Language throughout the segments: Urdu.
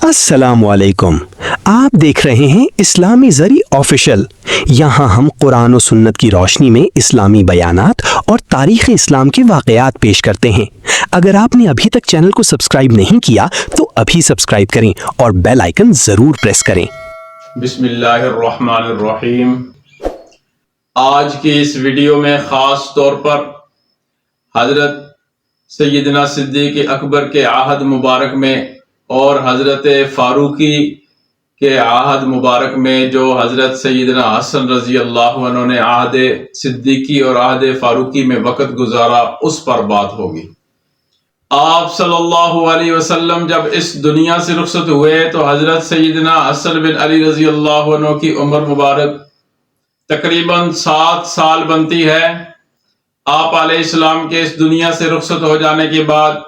السلام علیکم، آپ دیکھ رہے ہیں اسلامی زری آفیشل۔ یہاں ہم قرآن و سنت کی روشنی میں اسلامی بیانات اور تاریخ اسلام کے واقعات پیش کرتے ہیں۔ اگر آپ نے ابھی تک چینل کو سبسکرائب نہیں کیا تو ابھی سبسکرائب کریں اور بیل آئیکن ضرور پریس کریں۔ بسم اللہ الرحمن الرحیم۔ آج کی اس ویڈیو میں خاص طور پر حضرت سیدنا صدیق اکبر کے عہد مبارک میں اور حضرت فاروقی کے عہد مبارک میں جو حضرت سیدنا حسن رضی اللہ عنہ نے عہد صدیقی اور عہد فاروقی میں وقت گزارا، اس پر بات ہوگی۔ آپ صلی اللہ علیہ وسلم جب اس دنیا سے رخصت ہوئے تو حضرت سیدنا حسن بن علی رضی اللہ عنہ کی عمر مبارک تقریباً 7 سال بنتی ہے۔ آپ علیہ السلام کے اس دنیا سے رخصت ہو جانے کے بعد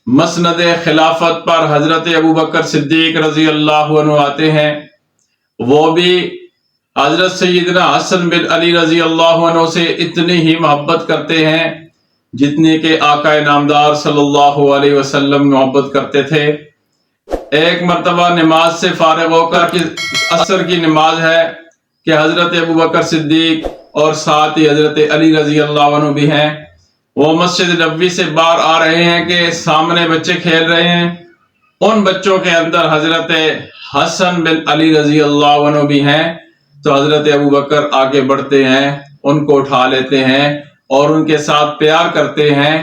مسند خلافت پر حضرت ابوبکر صدیق رضی اللہ عنہ آتے ہیں۔ وہ بھی حضرت سیدنا حسن بن علی رضی اللہ عنہ سے اتنی ہی محبت کرتے ہیں جتنی کہ آقا نامدار صلی اللہ علیہ وسلم محبت کرتے تھے۔ ایک مرتبہ نماز سے فارغ ہو کر عصر کی نماز ہے کہ حضرت ابوبکر صدیق اور ساتھ ہی حضرت علی رضی اللہ عنہ بھی ہیں، وہ مسجد نبوی سے باہر آ رہے ہیں کہ سامنے بچے کھیل رہے ہیں۔ ان بچوں کے اندر حضرت حسن بن علی رضی اللہ عنہ بھی ہیں، تو حضرت ابوبکر آگے بڑھتے ہیں، ان کو اٹھا لیتے ہیں اور ان کے ساتھ پیار کرتے ہیں،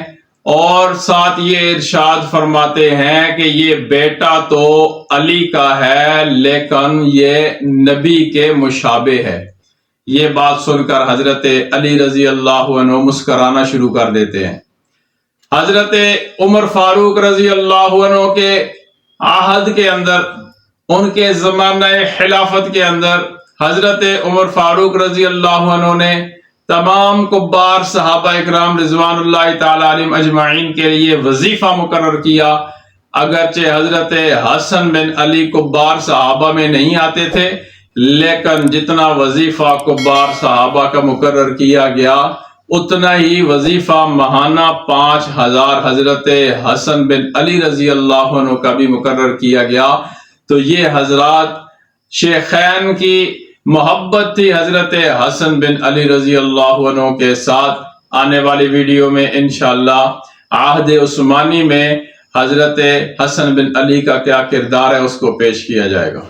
اور ساتھ یہ ارشاد فرماتے ہیں کہ یہ بیٹا تو علی کا ہے لیکن یہ نبی کے مشابہ ہے۔ یہ بات سن کر حضرت علی رضی اللہ عنہ مسکرانا شروع کر دیتے ہیں۔ حضرت عمر فاروق رضی اللہ عنہ کے عہد کے اندر، ان کے زمانہ خلافت کے اندر، حضرت عمر فاروق رضی اللہ عنہ نے تمام کبار صحابہ اکرام رضوان اللہ تعالی علیہم اجمعین کے لیے وظیفہ مقرر کیا۔ اگرچہ حضرت حسن بن علی کبار صحابہ میں نہیں آتے تھے، لیکن جتنا وظیفہ کبار صحابہ کا مقرر کیا گیا اتنا ہی وظیفہ ماہانہ 5000 حضرت حسن بن علی رضی اللہ عنہ کا بھی مقرر کیا گیا۔ تو یہ حضرات شیخین کی محبت تھی حضرت حسن بن علی رضی اللہ عنہ کے ساتھ۔ آنے والی ویڈیو میں انشاءاللہ عہد عثمانی میں حضرت حسن بن علی کا کیا کردار ہے اس کو پیش کیا جائے گا۔